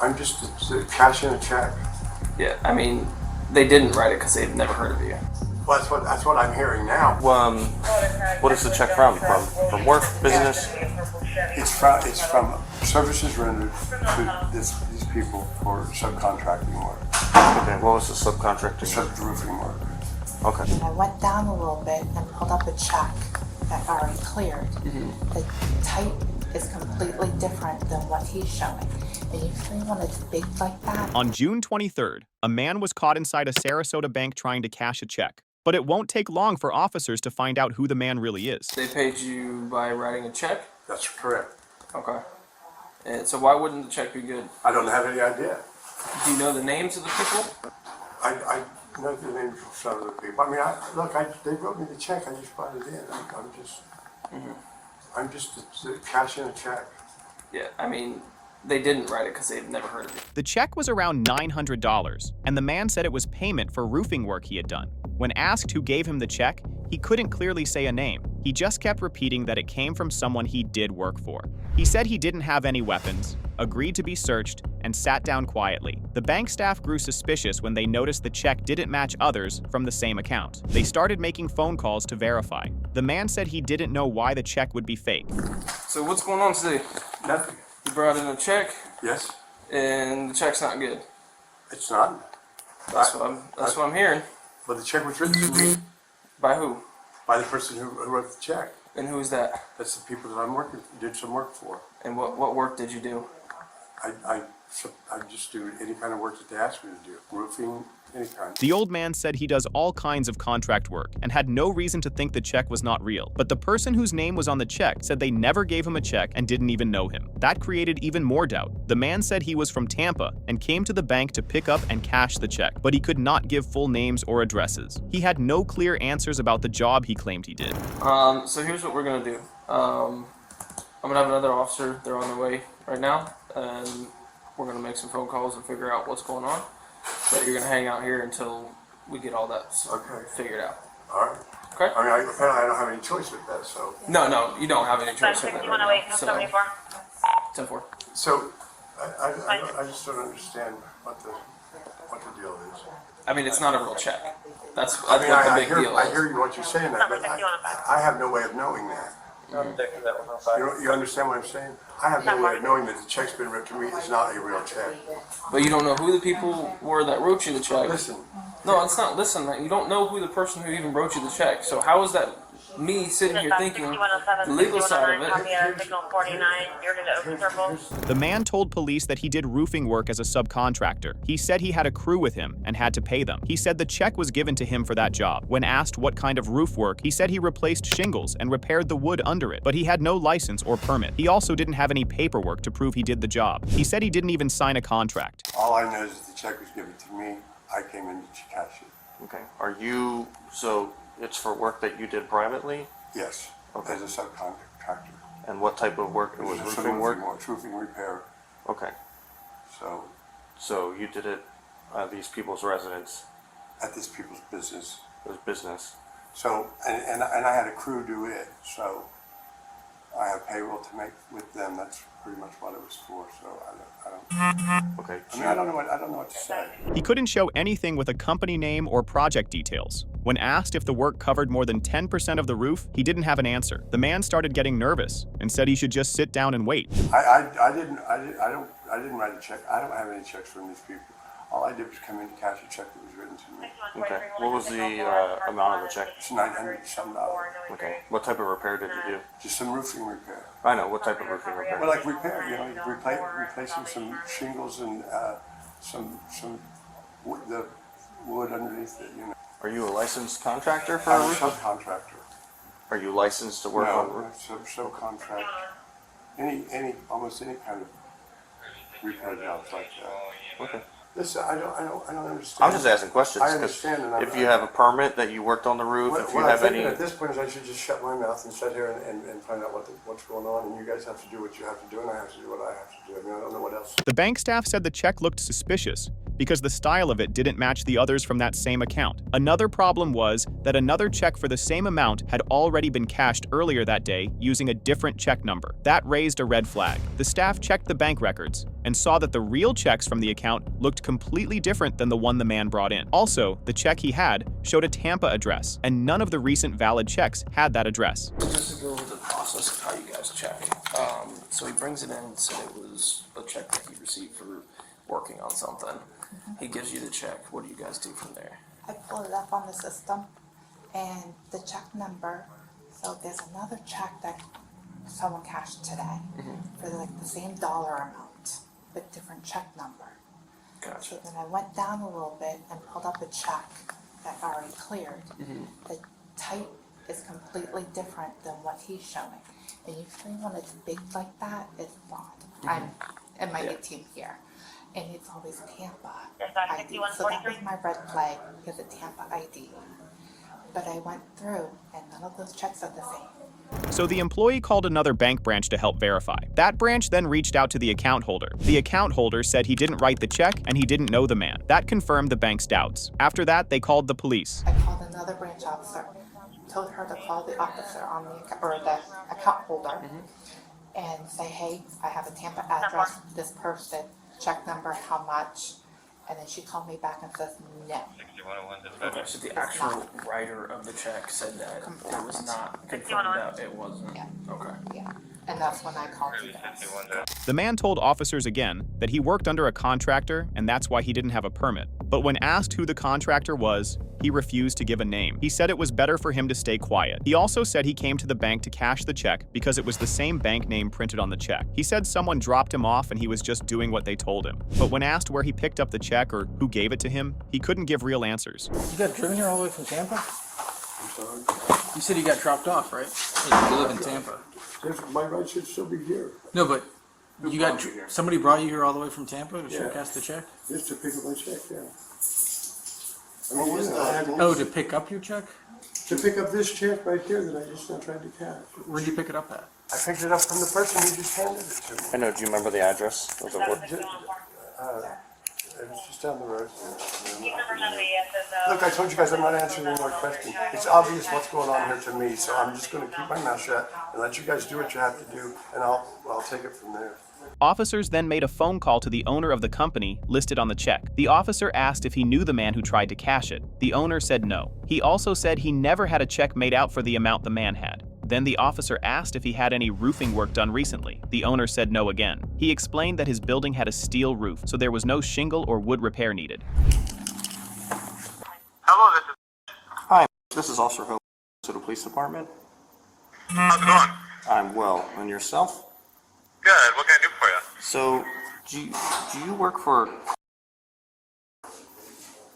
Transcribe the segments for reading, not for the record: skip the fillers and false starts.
I'm just cashing a check. Yeah, I mean, they didn't write it because they've never heard of you. Well, that's what I'm hearing now. What is the check from? From work, business? It's from services rendered to these people for subcontracting work. Okay, what was the subcontracting? Subroofing work. Okay. And I went down a little bit and pulled up a check that already cleared. The type is completely different than what he's showing. And usually when it's big like that. On June 23rd, a man was caught inside a Sarasota bank trying to cash a check. But it won't take long for officers to find out who the man really is. They paid you by writing a check? That's correct. Okay. And so why wouldn't the check be good? I don't have any idea. Do you know the names of the people? I know the names of some of the people. I mean, they wrote me the check. I just brought it in. I'm just cashing a check. Yeah, I mean, they didn't write it because they've never heard of you. The check was around $900, and the man said it was payment for roofing work he had done. When asked who gave him the check, he couldn't clearly say a name. He just kept repeating that it came from someone he did work for. He said he didn't have any weapons, agreed to be searched, and sat down quietly. The bank staff grew suspicious when they noticed the check didn't match others from the same account. They started making phone calls to verify. The man said he didn't know why the check would be fake. So what's going on today? Nothing. You brought in a check, Yes. and the check's not good. It's not. That's what I'm hearing. But the check was written to me By who? by the person who wrote the check. And who's that? That's the people that I'm did some work for. And what work did you do? I just do any kind of work that they ask me to do. Roofing, any kind. The old man said he does all kinds of contract work and had no reason to think the check was not real. But the person whose name was on the check said they never gave him a check and didn't even know him. That created even more doubt. The man said he was from Tampa and came to the bank to pick up and cash the check, but he could not give full names or addresses. He had no clear answers about the job he claimed he did. So here's what we're gonna do. I'm gonna have another officer. They're on their way right now, and we're gonna make some phone calls and figure out what's going on. But you're gonna hang out here until we get all that figured out. All right. Okay. I mean, apparently I don't have any choice with that, so. No, you don't have any choice in that right now. So, 10-4. So, I just don't understand what the deal is. I mean, it's not a real check. That's I mean, what the I big deal is. hear you what you're saying, that, but I have no way of knowing that. You understand what I'm saying? I have no way of knowing that the check's been written to me is not a real check. But you don't know who the people were that wrote you the check. Listen. No, it's not listen, man. You don't know who the person who even wrote you the check. So how is that me sitting here thinking the legal side of it? The man told police that he did roofing work as a subcontractor. He said he had a crew with him and had to pay them. He said the check was given to him for that job. When asked what kind of roof work, he said he replaced shingles and repaired the wood under it, but he had no license or permit. He also didn't have any paperwork to prove he did the job. He said he didn't even sign a contract. All I know is that the check was given to me. I came in to cash it. Okay. So it's for work that you did privately? Yes. Okay. As a subcontractor. And what type of work? It was roofing work? Roofing repair. Okay. So you did it at these people's residence? at these people's business. It was business. So, and I had a crew do it, so I have payroll to make with them. That's pretty much what it was for. So Okay. I mean, I don't know what to say. He couldn't show anything with a company name or project details. When asked if the work covered more than 10% of the roof, he didn't have an answer. The man started getting nervous and said he should just sit down and wait. I didn't write a check. I don't have any checks from these people. All I did was come in to cash a check that was written to me. Okay. What was the amount of the check? It's $900-some. Okay. What type of repair did you do? Just some roofing repair. I know. What type of roofing repair? Well, like repair, you know, replacing some shingles and the wood underneath it, you know. Are you a licensed contractor for I'm a a roof? subcontractor. Are you licensed to work on No, roofs? subcontract. Almost any kind of repair jobs like that. Okay. Listen, I don't understand. I'm just asking questions. I 'cause understand, and if you have a permit that you worked on the roof, if you what I'm have thinking any, at this point is I should just shut my mouth and sit here and find out what's going on, and you guys have to do what you have to do, and I have to do what I have to do. I mean, I don't know what else. The bank staff said the check looked suspicious because the style of it didn't match the others from that same account. Another problem was that another check for the same amount had already been cashed earlier that day using a different check number. That raised a red flag. The staff checked the bank records and saw that the real checks from the account looked completely different than the one the man brought in. Also, the check he had showed a Tampa address, and none of the recent valid checks had that address. Just to go over the process of how you guys check. So he brings it in and said it was a check that he received for working on something. He gives you the check. What do you guys do from there? I pull it up on the system and the check number. So there's another check that someone cashed today for like the same dollar amount with different check number. Gotcha. So then I went down a little bit and pulled up a check that already cleared. The type is completely different than what he's showing. And usually when it's big like that, it's fraud. I'm in my new team here. And it's always Tampa ID. So that was my red flag, because it's Tampa ID. But I went through and none of those checks are the same. So the employee called another bank branch to help verify. That branch then reached out to the account holder. The account holder said he didn't write the check and he didn't know the man. That confirmed the bank's doubts. After that, they called the police. I called another branch officer, told her to call the officer on the account holder and say, hey, I have a Tampa address, this person, check number, how much? And then she called me back and says, no. Okay, so the actual writer of the check said that it was not confirmed that it wasn't. Yeah. Okay. Yeah, and that's when I called you guys. The man told officers again that he worked under a contractor and that's why he didn't have a permit. But when asked who the contractor was, he refused to give a name. He said it was better for him to stay quiet. He also said he came to the bank to cash the check because it was the same bank name printed on the check. He said someone dropped him off and he was just doing what they told him. But when asked where he picked up the check or who gave it to him, he couldn't give real answers. You got driven here all the way from Tampa? I'm sorry. You said you got dropped off, right? You live in Tampa. My right should still be here, No, but you got brought you here? somebody brought you here all the way from Tampa to Yeah. cast the check? just to pick up my check, yeah. I mean, I had Oh, to pick up your check? to pick up this check right here that I just now tried to cash. Where'd you pick it up at? I picked it up from the person who just handed it to me. I know, do you remember the address of the work? It was just down the road. Look, I told you guys I'm not answering any more questions. It's obvious what's going on here to me, so I'm just gonna keep my mouth shut and let you guys do what you have to do, and I'll take it from there. Officers then made a phone call to the owner of the company listed on the check. The officer asked if he knew the man who tried to cash it. The owner said no. He also said he never had a check made out for the amount the man had. Then the officer asked if he had any roofing work done recently. The owner said no again. He explained that his building had a steel roof, so there was no shingle or wood repair needed. Hello, this is. Hi, this is Officer Hope to the police department. How's it going? I'm well. And yourself? Good. What can I do for you? So, do you work for...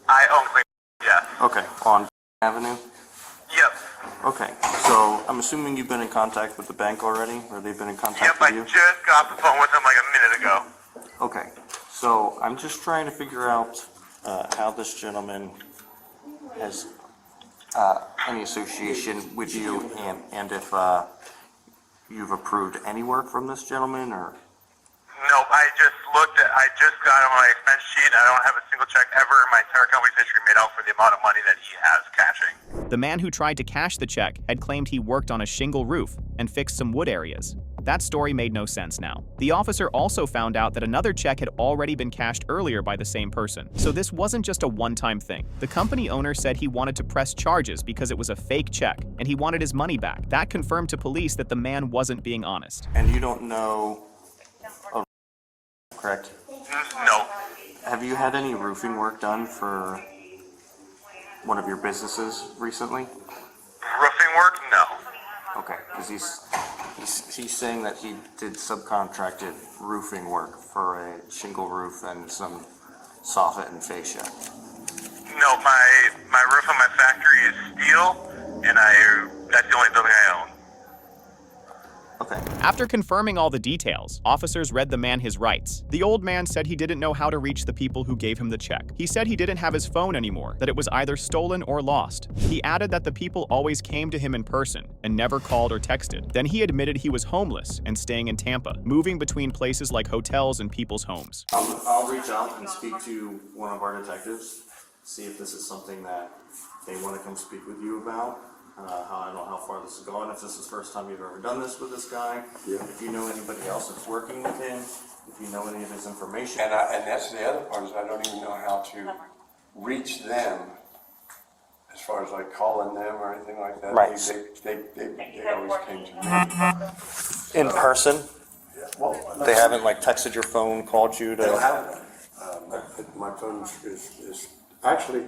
I own Clean. Yes. Okay, on Avenue? Yep. Okay, so I'm assuming you've been in contact with the bank already, or they've been in contact Yep. I with you? just got off the phone with him like a minute ago. Okay, so I'm just trying to figure out how this gentleman has any association with you, and if you've approved any work from this gentleman, or... Nope. I just got him my expense sheet. I don't have a single check ever in my entire company's history made out for the amount of money that he has cashing. The man who tried to cash the check had claimed he worked on a shingle roof and fixed some wood areas. That story made no sense now. The officer also found out that another check had already been cashed earlier by the same person. So this wasn't just a one-time thing. The company owner said he wanted to press charges because it was a fake check, and he wanted his money back. That confirmed to police that the man wasn't being honest. And you don't know... Oh, correct? No. Have you had any roofing work done for one of your businesses recently? Roofing work? No. Okay, because he's saying that he did subcontracted roofing work for a shingle roof and some soffit and fascia. No. My roof on my factory is steel, and that's the only building I own. Okay. After confirming all the details, officers read the man his rights. The old man said he didn't know how to reach the people who gave him the check. He said he didn't have his phone anymore, that it was either stolen or lost. He added that the people always came to him in person and never called or texted. Then he admitted he was homeless and staying in Tampa, moving between places like hotels and people's homes. I'll reach out and speak to one of our detectives, see if this is something that they want to come speak with you about. I don't know how far this is going, if this is the first time you've ever done this with this guy. Yeah. If you know anybody else that's working with him, if you know any of his information. And that's the other part, is I don't even know how to reach them as far as like calling them or anything like that. Right. They always came to me. In person? Yeah. Well, They haven't like texted your phone, called you they don't to? have that. My phone is, actually,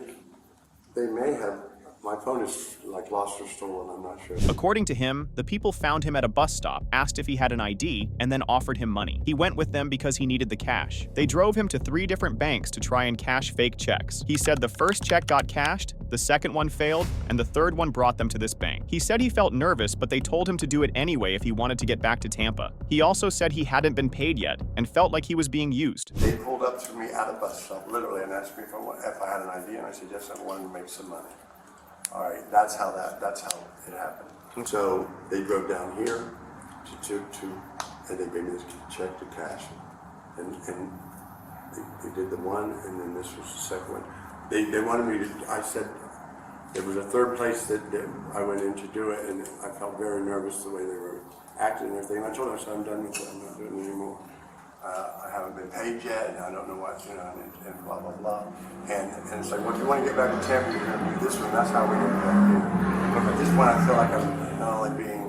they may have, my phone is like lost or stolen, I'm not sure. According to him, the people found him at a bus stop, asked if he had an ID, and then offered him money. He went with them because he needed the cash. They drove him to 3 different banks to try and cash fake checks. He said the first check got cashed, the second one failed, and the third one brought them to this bank. He said he felt nervous, but they told him to do it anyway if he wanted to get back to Tampa. He also said he hadn't been paid yet and felt like he was being used. They pulled up to me at a bus stop, literally, and asked me if I had an ID, and I said, yes, I wanted to make some money. All right, that's how it happened. So they drove down here and they gave me this check to cash it. And they did the one, and then this was the second one. They wanted me to, I said, there was a third place that I went in to do it, and I felt very nervous the way they were acting and everything. I told them, I said, I'm done with it, I'm not doing it anymore. I haven't been paid yet, and I don't know what, and blah, blah, blah. And it's like, well, if you want to get back to Tampa, you're going to do this one. That's how we get back here. But at this point, I feel like I'm not only being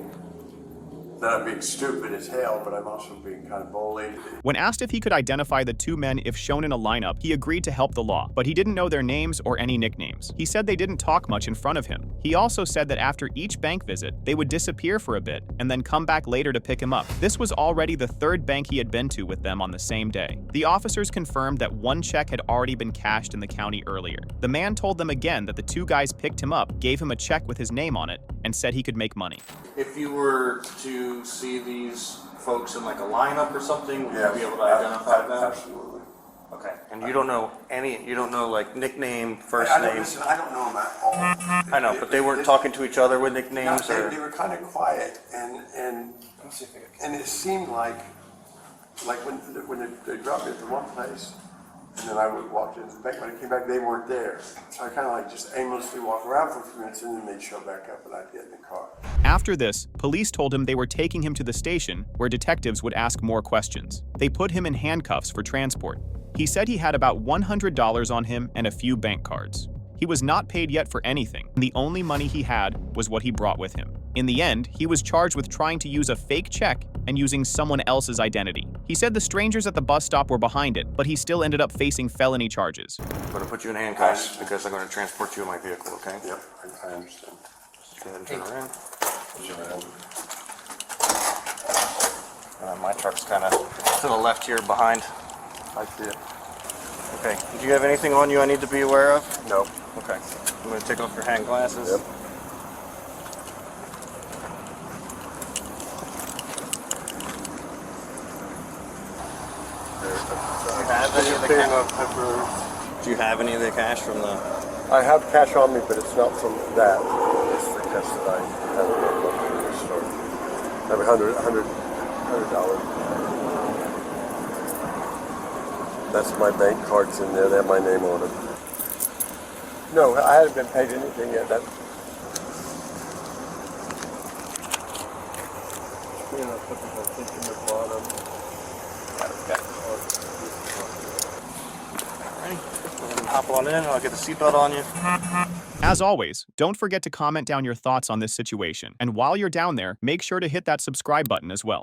stupid as hell, but I'm also being kind of bullied. When asked if he could identify the 2 men if shown in a lineup, he agreed to help the law, but he didn't know their names or any nicknames. He said they didn't talk much in front of him. He also said that after each bank visit, they would disappear for a bit and then come back later to pick him up. This was already the 3rd bank he had been to with them on the same day. The officers confirmed that 1 check had already been cashed in the county earlier. The man told them again that the 2 guys picked him up, gave him a check with his name on it, and said he could make money. If you were to see these folks in like a lineup or something, would Yeah, you be able to identify them? Absolutely. Okay. And you don't know like nickname, first I don't, name? listen, I don't know them at all. I know, but they weren't talking to each other with nicknames, No, or? they were kind of quiet, and it seemed like when they dropped me at the one place, and then I would walk into the bank. When I came back, they weren't there. So I kind of like just aimlessly walk around for a few minutes, and then they'd show back up, and I'd get in the car. After this, police told him they were taking him to the station where detectives would ask more questions. They put him in handcuffs for transport. He said he had about $100 on him and a few bank cards. He was not paid yet for anything, and the only money he had was what he brought with him. In the end, he was charged with trying to use a fake check and using someone else's identity. He said the strangers at the bus stop were behind it, but he still ended up facing felony charges. I'm going to put you in handcuffs because I'm going to transport you in my vehicle, okay? Yep, I understand. Go ahead and turn around. Sure. My truck's kind of to the left here behind. I see it. Okay. Do you have anything on you I need to be aware of? No. Okay. I'm going to take off your hand glasses. Yep. Do you have any of the cash from the? I have cash on me, but it's not from that. It's the cash that I have in the store. I have $100. That's my bank cards in there. They have my name on them. No, I haven't been paid anything yet. That. You know, put the in the bottom. Hop on in, I'll get the seatbelt on you. As always, don't forget to comment down your thoughts on this situation. And while you're down there, make sure to hit that subscribe button as well.